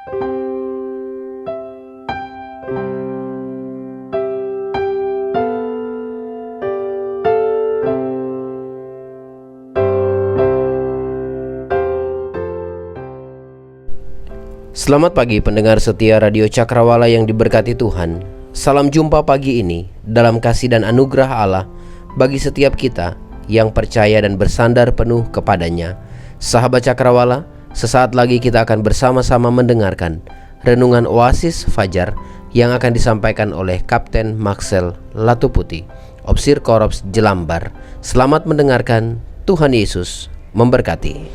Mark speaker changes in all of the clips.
Speaker 1: Selamat pagi pendengar setia Radio Cakrawala yang diberkati Tuhan. Salam jumpa pagi ini dalam kasih dan anugerah Allah bagi setiap kita yang percaya dan bersandar penuh kepadanya. Sahabat Cakrawala, sesaat lagi kita akan bersama-sama mendengarkan renungan Oasis Fajar yang akan disampaikan oleh Kapten Maxel Latuputi, Opsir Korps Jelambar. Selamat mendengarkan, Tuhan Yesus memberkati.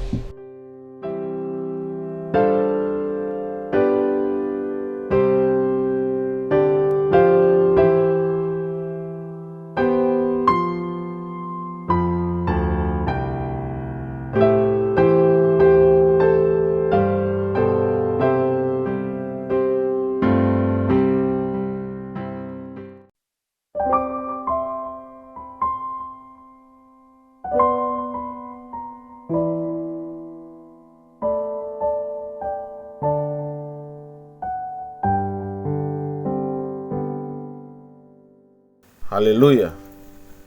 Speaker 2: Haleluya.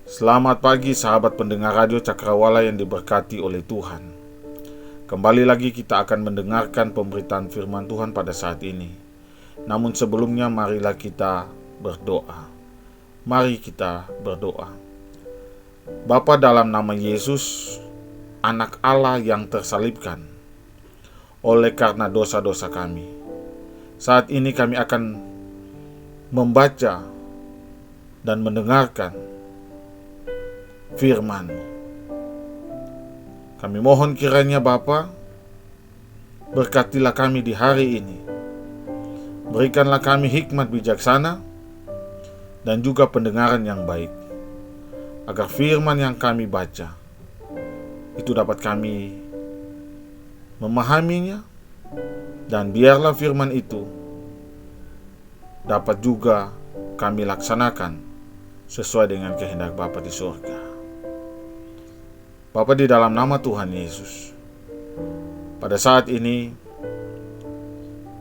Speaker 2: Selamat pagi sahabat pendengar Radio Cakrawala yang diberkati oleh Tuhan. Kembali lagi kita akan mendengarkan pemberitaan firman Tuhan pada saat ini. Namun sebelumnya marilah kita berdoa. Mari kita berdoa. Bapa, dalam nama Yesus, anak Allah yang tersalibkan oleh karena dosa-dosa kami, saat ini kami akan membaca dan mendengarkan firman-Mu. Kami mohon kiranya Bapa, berkatilah kami di hari ini. Berikanlah kami hikmat bijaksana dan juga pendengaran yang baik, agar firman yang kami baca itu dapat kami memahaminya, dan biarlah firman itu dapat juga kami laksanakan sesuai dengan kehendak Bapa di surga. Bapa, di dalam nama Tuhan Yesus, pada saat ini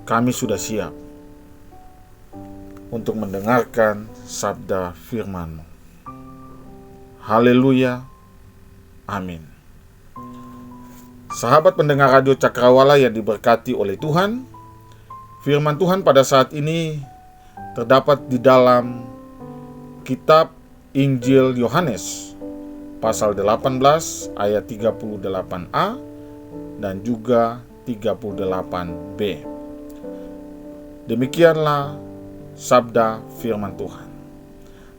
Speaker 2: kami sudah siap untuk mendengarkan sabda firman-Mu. Haleluya. Amin. Sahabat pendengar Radio Cakrawala yang diberkati oleh Tuhan, firman Tuhan pada saat ini terdapat di dalam Kitab Injil Yohanes pasal 18 ayat 38a dan juga 38b. Demikianlah sabda firman Tuhan.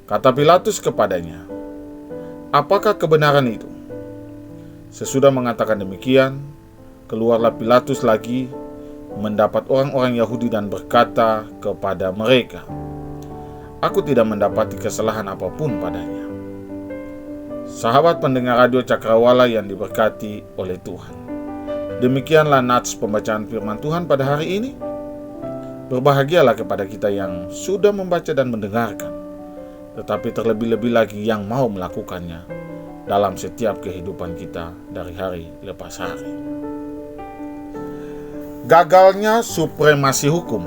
Speaker 2: Kata Pilatus kepadanya, "Apakah kebenaran itu?" Sesudah mengatakan demikian, keluarlah Pilatus lagi mendapat orang-orang Yahudi dan berkata kepada mereka, "Aku tidak mendapati kesalahan apapun padanya." Sahabat pendengar Radio Cakrawala yang diberkati oleh Tuhan, demikianlah nats pembacaan firman Tuhan pada hari ini. Berbahagialah kepada kita yang sudah membaca dan mendengarkan, tetapi terlebih-lebih lagi yang mau melakukannya dalam setiap kehidupan kita dari hari lepas hari. Gagalnya supremasi hukum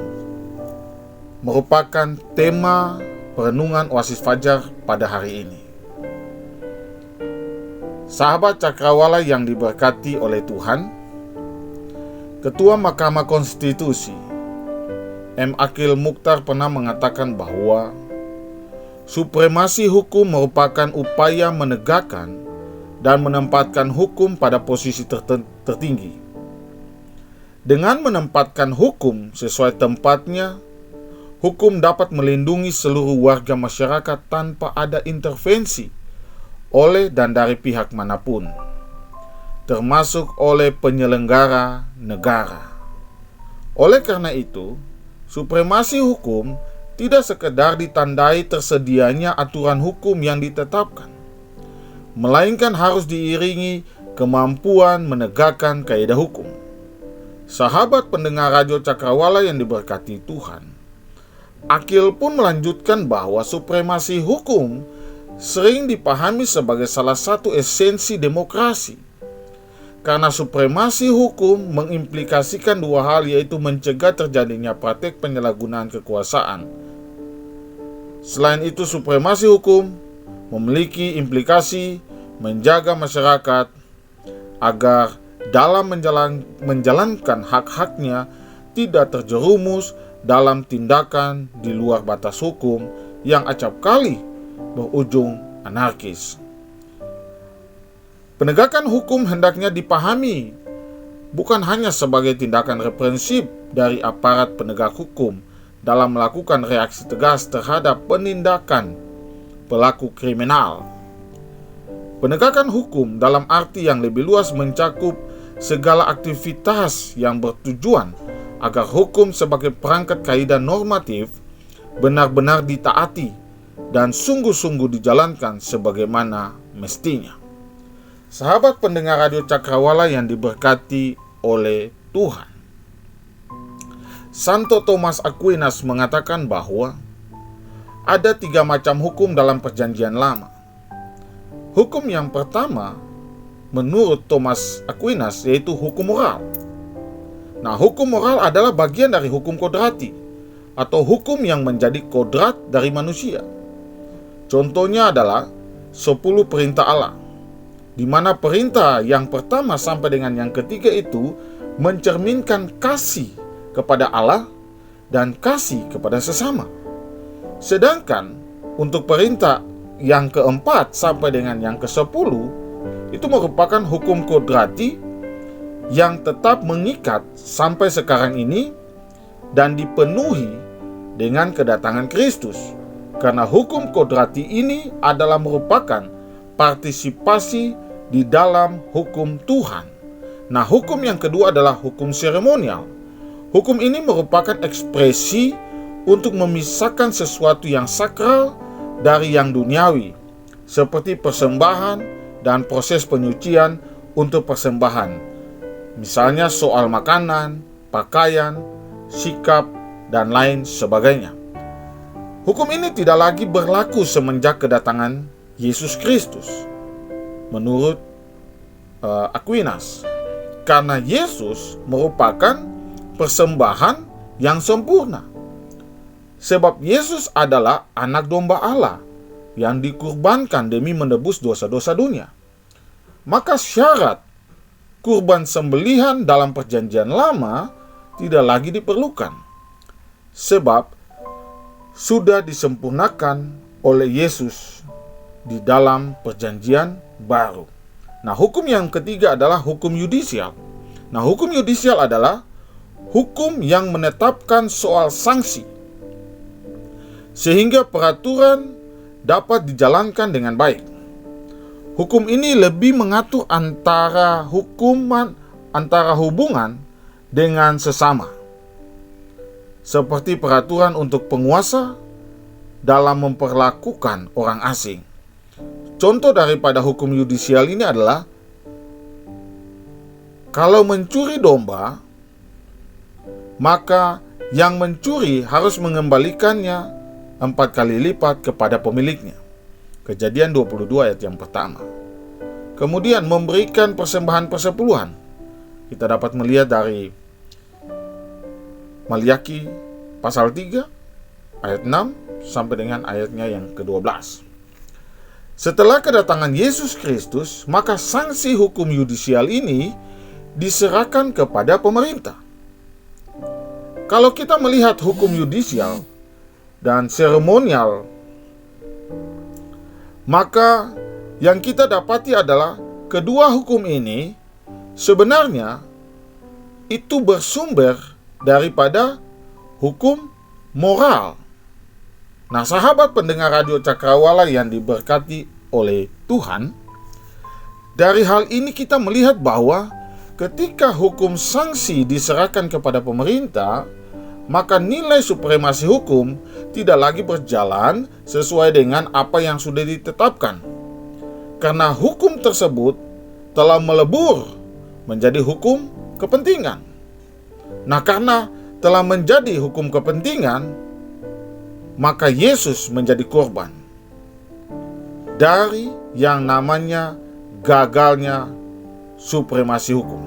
Speaker 2: merupakan tema perenungan Oasis Fajar pada hari ini. Sahabat Cakrawala yang diberkati oleh Tuhan, Ketua Mahkamah Konstitusi M. Akil Mukhtar pernah mengatakan bahwa supremasi hukum merupakan upaya menegakkan dan menempatkan hukum pada posisi tertinggi. Dengan menempatkan hukum sesuai tempatnya, hukum dapat melindungi seluruh warga masyarakat tanpa ada intervensi oleh dan dari pihak manapun, termasuk oleh penyelenggara negara. Oleh karena itu, supremasi hukum tidak sekedar ditandai tersedianya aturan hukum yang ditetapkan, melainkan harus diiringi kemampuan menegakkan kaidah hukum. Sahabat pendengar Radio Cakrawala yang diberkati Tuhan, Akil pun melanjutkan bahwa supremasi hukum sering dipahami sebagai salah satu esensi demokrasi. karena supremasi hukum mengimplikasikan dua hal, yaitu mencegah terjadinya praktek penyalahgunaan kekuasaan. Selain itu, supremasi hukum memiliki implikasi menjaga masyarakat agar dalam menjalankan hak-haknya tidak terjerumus dalam tindakan di luar batas hukum yang acap kali berujung anarkis. Penegakan hukum hendaknya dipahami bukan hanya sebagai tindakan represif dari aparat penegak hukum dalam melakukan reaksi tegas terhadap penindakan pelaku kriminal. Penegakan hukum dalam arti yang lebih luas mencakup segala aktivitas yang bertujuan agar hukum sebagai perangkat kaidah normatif benar-benar ditaati dan sungguh-sungguh dijalankan sebagaimana mestinya. Sahabat pendengar Radio Cakrawala yang diberkati oleh Tuhan, Santo Thomas Aquinas mengatakan bahwa ada 3 macam hukum dalam Perjanjian Lama. Hukum yang pertama menurut Thomas Aquinas yaitu hukum moral. Nah, hukum moral adalah bagian dari hukum kodrati atau hukum yang menjadi kodrat dari manusia. Contohnya adalah 10 perintah Allah, di mana perintah yang pertama sampai dengan yang ketiga itu mencerminkan kasih kepada Allah dan kasih kepada sesama. Sedangkan untuk perintah yang keempat sampai dengan yang ke-10 itu merupakan hukum kodrati yang tetap mengikat sampai sekarang ini dan dipenuhi dengan kedatangan Kristus. Karena hukum kodrati ini adalah merupakan partisipasi di dalam hukum Tuhan. Nah, hukum yang kedua adalah hukum seremonial. Hukum ini merupakan ekspresi untuk memisahkan sesuatu yang sakral dari yang duniawi, seperti persembahan dan proses penyucian untuk persembahan. Misalnya soal makanan, pakaian, sikap, dan lain sebagainya. Hukum ini tidak lagi berlaku semenjak kedatangan Yesus Kristus, menurut Aquinas, karena Yesus merupakan persembahan yang sempurna. Sebab Yesus adalah anak domba Allah yang dikurbankan demi menebus dosa-dosa dunia. Maka syarat kurban sembelihan dalam Perjanjian Lama tidak lagi diperlukan, sebab sudah disempurnakan oleh Yesus di dalam Perjanjian Baru. Nah, hukum yang ketiga adalah hukum yudisial. Nah, hukum yudisial adalah hukum yang menetapkan soal sanksi, sehingga peraturan dapat dijalankan dengan baik. Hukum ini lebih mengatur antara hubungan dengan sesama, seperti peraturan untuk penguasa dalam memperlakukan orang asing. Contoh daripada hukum yudisial ini adalah kalau mencuri domba, maka yang mencuri harus mengembalikannya 4 kali lipat kepada pemiliknya. Kejadian 22 ayat yang pertama. Kemudian memberikan persembahan persepuluhan. Kita dapat melihat dari Maliaki pasal 3 ayat 6 sampai dengan ayatnya yang ke-12. Setelah kedatangan Yesus Kristus, maka sanksi hukum yudisial ini diserahkan kepada pemerintah. Kalau kita melihat hukum yudisial dan seremonial, maka yang kita dapati adalah kedua hukum ini sebenarnya itu bersumber daripada hukum moral. Nah, sahabat pendengar Radio Cakrawala yang diberkati oleh Tuhan, dari hal ini kita melihat bahwa ketika hukum sanksi diserahkan kepada pemerintah, maka nilai supremasi hukum tidak lagi berjalan sesuai dengan apa yang sudah ditetapkan. Karena hukum tersebut telah melebur menjadi hukum kepentingan. Nah, karena telah menjadi hukum kepentingan, maka Yesus menjadi korban dari yang namanya gagalnya supremasi hukum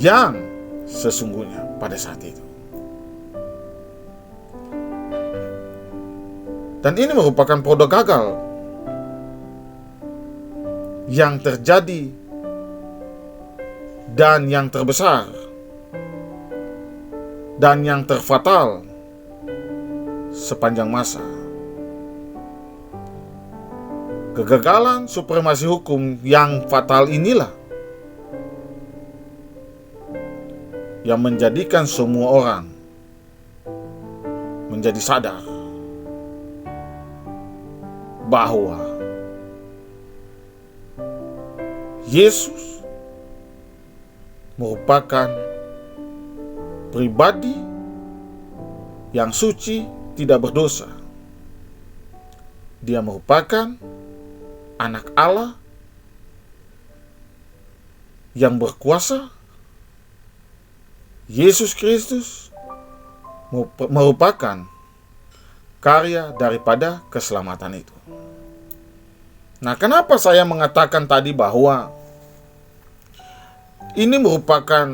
Speaker 2: yang sesungguhnya pada saat itu. Dan ini merupakan produk gagal yang terjadi dan yang terbesar dan yang terfatal sepanjang masa. Kegagalan supremasi hukum yang fatal inilah yang menjadikan semua orang menjadi sadar bahwa Yesus merupakan pribadi yang suci, tidak berdosa. Dia merupakan anak Allah yang berkuasa. Yesus Kristus merupakan karya daripada keselamatan itu. Nah, kenapa saya mengatakan tadi bahwa ini merupakan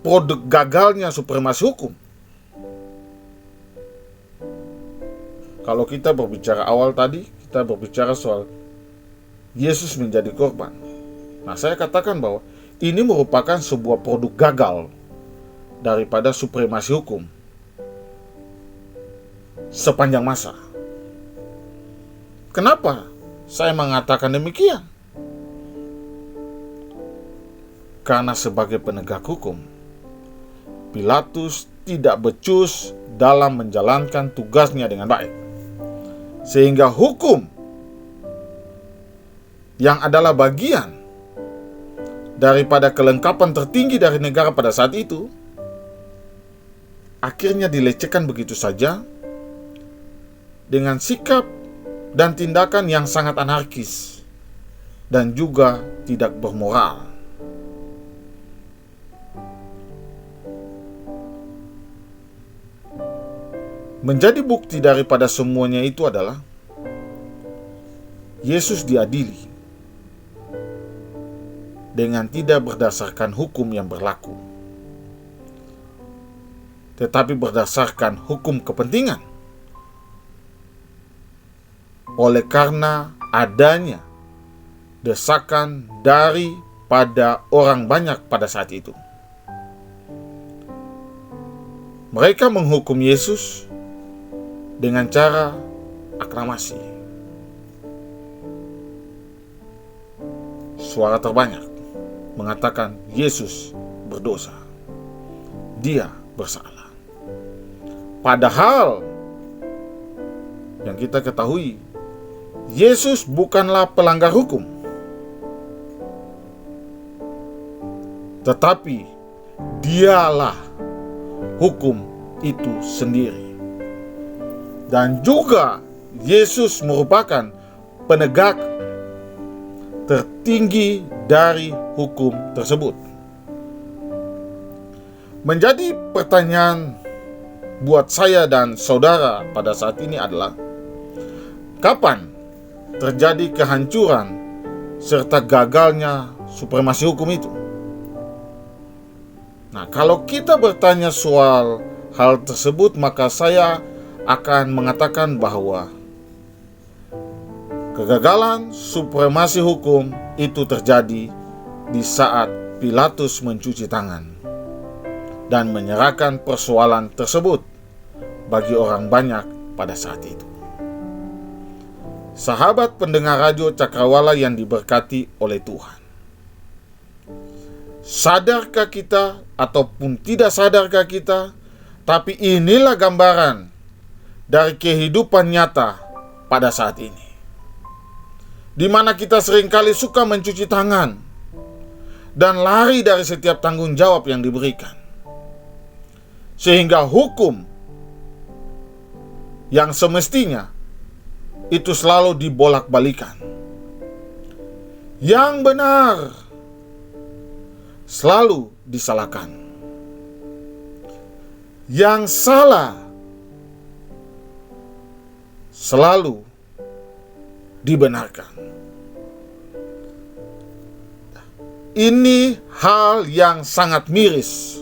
Speaker 2: produk gagalnya supremasi hukum? Kalau kita berbicara awal tadi, kita berbicara soal Yesus menjadi korban. Nah, saya katakan bahwa ini merupakan sebuah produk gagal daripada supremasi hukum sepanjang masa. Kenapa saya mengatakan demikian? Karena sebagai penegak hukum, Pilatus tidak becus dalam menjalankan tugasnya dengan baik. Sehingga hukum yang adalah bagian daripada kelengkapan tertinggi dari negara pada saat itu, akhirnya dilecehkan begitu saja dengan sikap dan tindakan yang sangat anarkis dan juga tidak bermoral. Menjadi bukti daripada semuanya itu adalah Yesus diadili dengan tidak berdasarkan hukum yang berlaku, tetapi berdasarkan hukum kepentingan. Oleh karena adanya desakan daripada orang banyak pada saat itu, mereka menghukum Yesus dengan cara aklamasi. Suara terbanyak mengatakan Yesus berdosa, dia bersalah. Padahal yang kita ketahui, Yesus bukanlah pelanggar hukum, tetapi dialah hukum itu sendiri. Dan juga Yesus merupakan penegak tertinggi dari hukum tersebut. Menjadi pertanyaan buat saya dan saudara pada saat ini adalah, kapan terjadi kehancuran serta gagalnya supremasi hukum itu? Nah, kalau kita bertanya soal hal tersebut, maka saya akan mengatakan bahwa kegagalan supremasi hukum itu terjadi di saat Pilatus mencuci tangan dan menyerahkan persoalan tersebut bagi orang banyak pada saat itu. Sahabat pendengar radio Cakrawala yang diberkati oleh Tuhan, sadarkah kita ataupun tidak sadarkah kita, tapi inilah gambaran dari kehidupan nyata pada saat ini, di mana kita seringkali suka mencuci tangan dan lari dari setiap tanggung jawab yang diberikan, sehingga hukum yang semestinya itu selalu dibolak-balikan. Yang benar selalu disalahkan, yang salah selalu dibenarkan. Ini hal yang sangat miris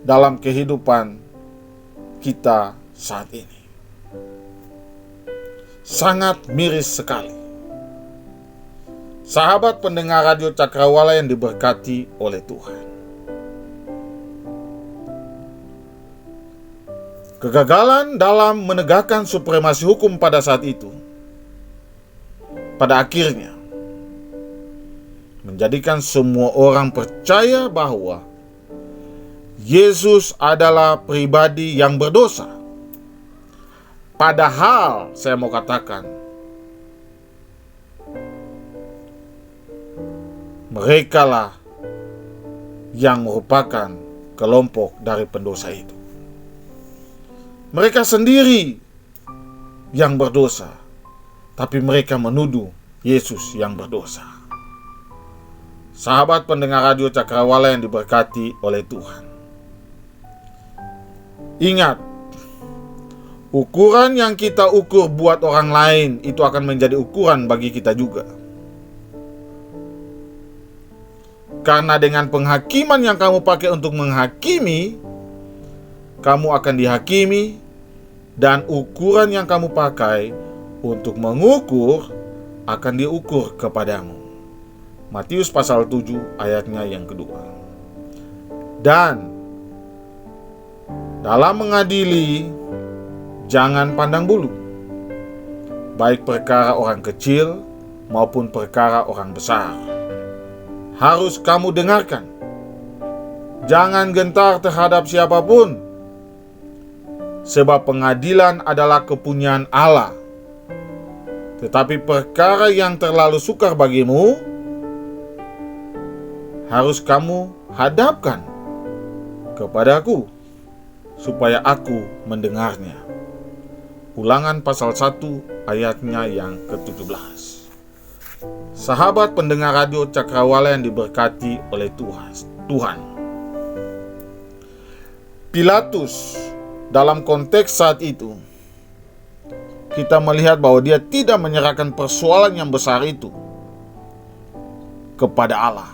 Speaker 2: dalam kehidupan kita saat ini. Sangat miris sekali. Sahabat pendengar Radio Cakrawala yang diberkati oleh Tuhan. Kegagalan dalam menegakkan supremasi hukum pada saat itu, pada akhirnya, menjadikan semua orang percaya bahwa Yesus adalah pribadi yang berdosa. Padahal, saya mau katakan, merekalah yang merupakan kelompok dari pendosa itu. Mereka sendiri yang berdosa, tapi mereka menuduh Yesus yang berdosa. Sahabat pendengar Radio Cakrawala yang diberkati oleh Tuhan. Ingat, ukuran yang kita ukur buat orang lain itu akan menjadi ukuran bagi kita juga. Karena dengan penghakiman yang kamu pakai untuk menghakimi, kamu akan dihakimi, dan ukuran yang kamu pakai untuk mengukur akan diukur kepadamu. Matius pasal 7 ayatnya yang kedua. Dan dalam mengadili, jangan pandang bulu, baik perkara orang kecil maupun perkara orang besar. Harus kamu dengarkan. Jangan gentar terhadap siapapun, sebab pengadilan adalah kepunyaan Allah. Tetapi perkara yang terlalu sukar bagimu, harus kamu hadapkan kepadaku, supaya aku mendengarnya. Ulangan pasal 1 ayatnya yang ke-17. Sahabat pendengar Radio Cakrawala yang diberkati oleh Tuhan. Pilatus dalam konteks saat itu, kita melihat bahwa dia tidak menyerahkan persoalan yang besar itu kepada Allah.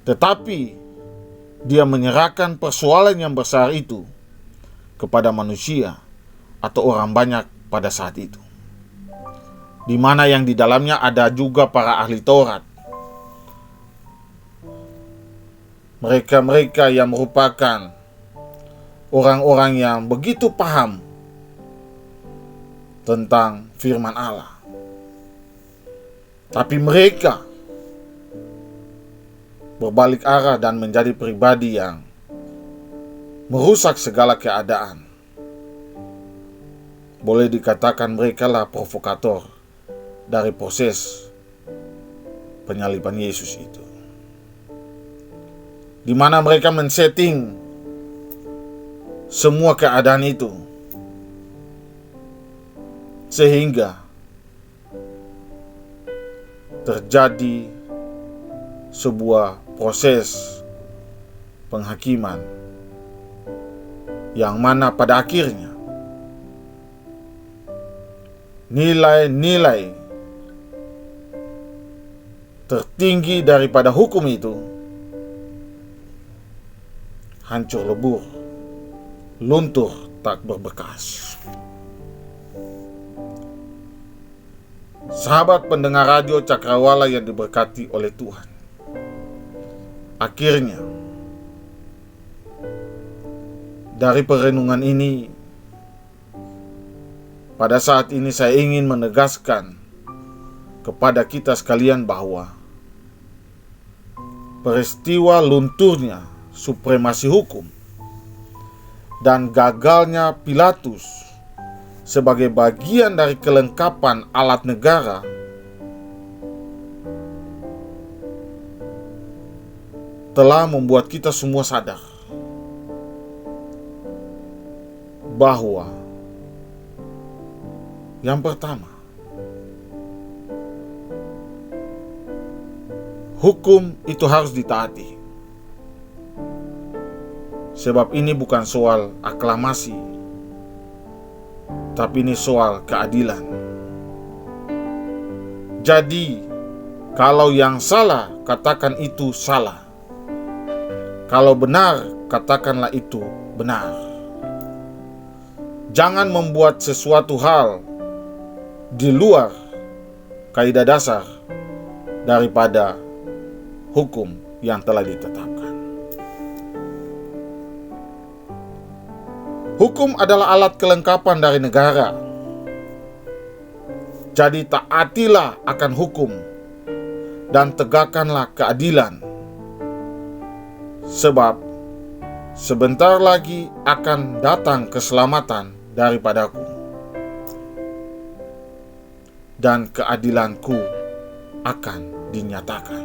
Speaker 2: Tetapi dia menyerahkan persoalan yang besar itu kepada manusia atau orang banyak pada saat itu, di mana yang di dalamnya ada juga para ahli Taurat. Mereka-mereka yang merupakan orang-orang yang begitu paham tentang firman Allah. Tapi mereka berbalik arah dan menjadi pribadi yang merusak segala keadaan. Boleh dikatakan mereka lah provokator dari proses penyaliban Yesus itu, di mana mereka men-setting semua keadaan itu sehingga terjadi sebuah proses penghakiman yang mana pada akhirnya nilai-nilai tertinggi daripada hukum itu hancur lebur, luntur tak berbekas. Sahabat pendengar Radio Cakrawala yang diberkati oleh Tuhan. Akhirnya, dari perenungan ini, pada saat ini saya ingin menegaskan kepada kita sekalian bahwa peristiwa lunturnya supremasi hukum dan gagalnya Pilatus sebagai bagian dari kelengkapan alat negara telah membuat kita semua sadar bahwa yang pertama, hukum itu harus ditaati. Sebab ini bukan soal aklamasi, tapi ini soal keadilan. Jadi, kalau yang salah, katakan itu salah. Kalau benar, katakanlah itu benar. Jangan membuat sesuatu hal di luar kaidah dasar daripada hukum yang telah ditetapkan. Hukum adalah alat kelengkapan dari negara. Jadi taatilah akan hukum dan tegakkanlah keadilan. Sebab sebentar lagi akan datang keselamatan daripadaku, dan keadilanku akan dinyatakan.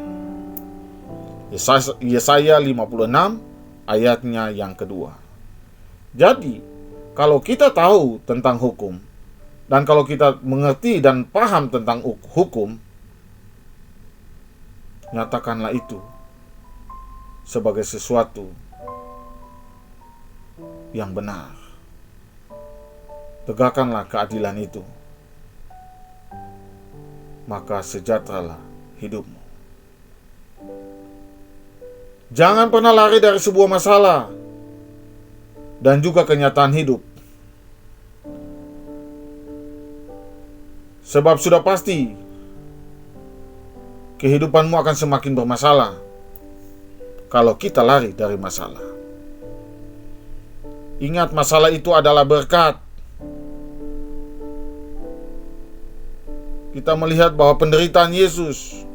Speaker 2: Yesaya 56 ayatnya yang kedua. Jadi, kalau kita tahu tentang hukum, dan kalau kita mengerti dan paham tentang hukum, nyatakanlah itu sebagai sesuatu yang benar. Tegakkanlah keadilan itu, maka sejahteralah hidupmu. Jangan pernah lari dari sebuah masalah dan juga kenyataan hidup. Sebab sudah pasti kehidupanmu akan semakin bermasalah kalau kita lari dari masalah. Ingat, masalah itu adalah berkat. Kita melihat bahwa penderitaan Yesus,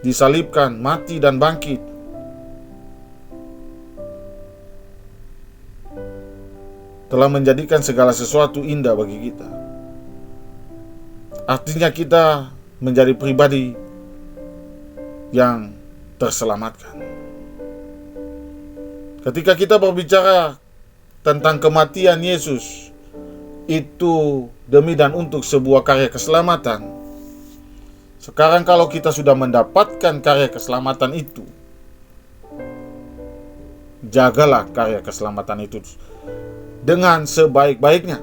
Speaker 2: disalibkan, mati dan bangkit, telah menjadikan segala sesuatu indah bagi kita. Artinya kita menjadi pribadi yang terselamatkan. Ketika kita berbicara tentang kematian Yesus, itu demi dan untuk sebuah karya keselamatan. Sekarang kalau kita sudah mendapatkan karya keselamatan itu, jagalah karya keselamatan itu dengan sebaik-baiknya,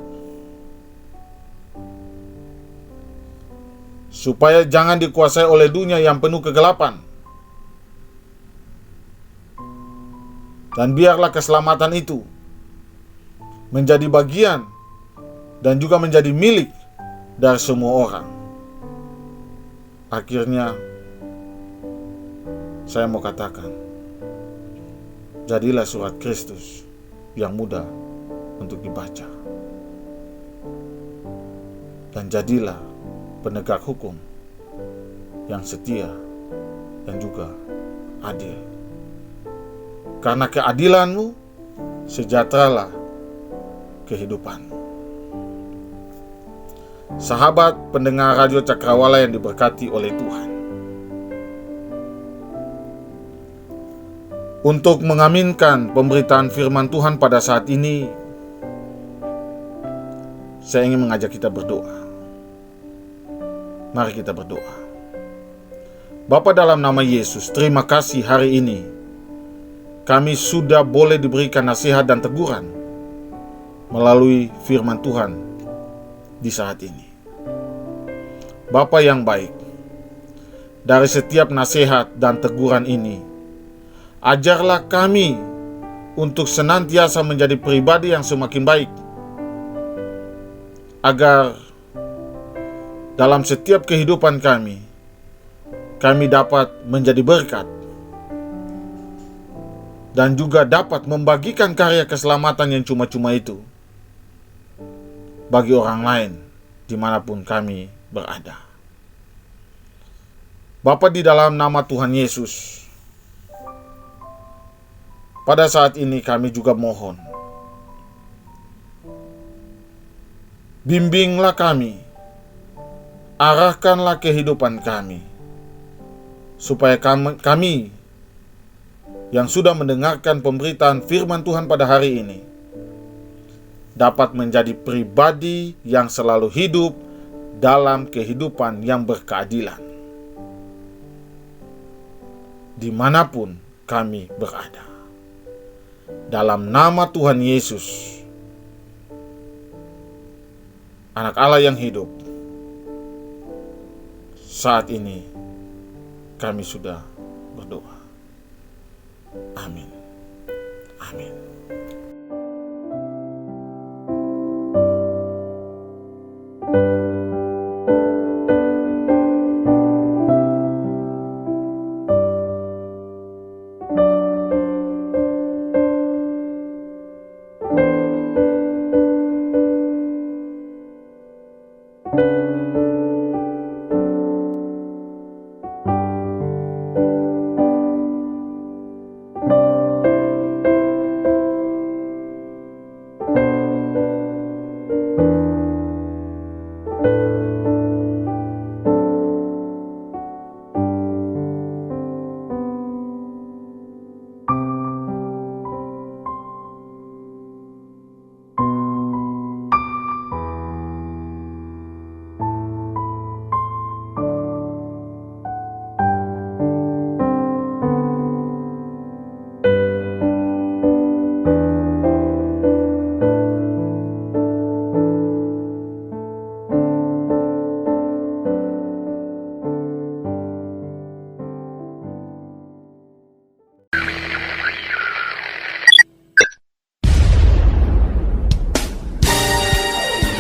Speaker 2: supaya jangan dikuasai oleh dunia yang penuh kegelapan. Dan biarlah keselamatan itu menjadi bagian dan juga menjadi milik dari semua orang. Akhirnya, saya mau katakan, jadilah surat Kristus yang mudah untuk dibaca, dan jadilah penegak hukum yang setia dan juga adil. Karena keadilanmu, sejahteralah kehidupanmu. Sahabat pendengar Radio Cakrawala yang diberkati oleh Tuhan, untuk mengaminkan pemberitaan firman Tuhan pada saat ini, saya ingin mengajak kita berdoa. Mari kita berdoa. Bapa, dalam nama Yesus, terima kasih hari ini kami sudah boleh diberikan nasihat dan teguran melalui firman Tuhan di saat ini. Bapa yang baik, dari setiap nasihat dan teguran ini, ajarlah kami untuk senantiasa menjadi pribadi yang semakin baik, agar dalam setiap kehidupan kami dapat menjadi berkat dan juga dapat membagikan karya keselamatan yang cuma-cuma itu bagi orang lain dimanapun kami berada. Bapa, di dalam nama Tuhan Yesus, pada saat ini kami juga mohon, bimbinglah kami, arahkanlah kehidupan kami, supaya kami yang sudah mendengarkan pemberitaan firman Tuhan pada hari ini dapat menjadi pribadi yang selalu hidup dalam kehidupan yang berkeadilan dimanapun kami berada. Dalam nama Tuhan Yesus Anak Allah yang hidup, saat ini kami sudah berdoa. Amin. Amin.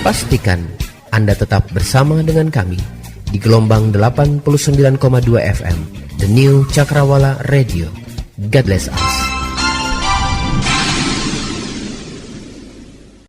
Speaker 1: Pastikan Anda tetap bersama dengan kami di gelombang 89,2 FM, The New Cakrawala Radio. God bless us.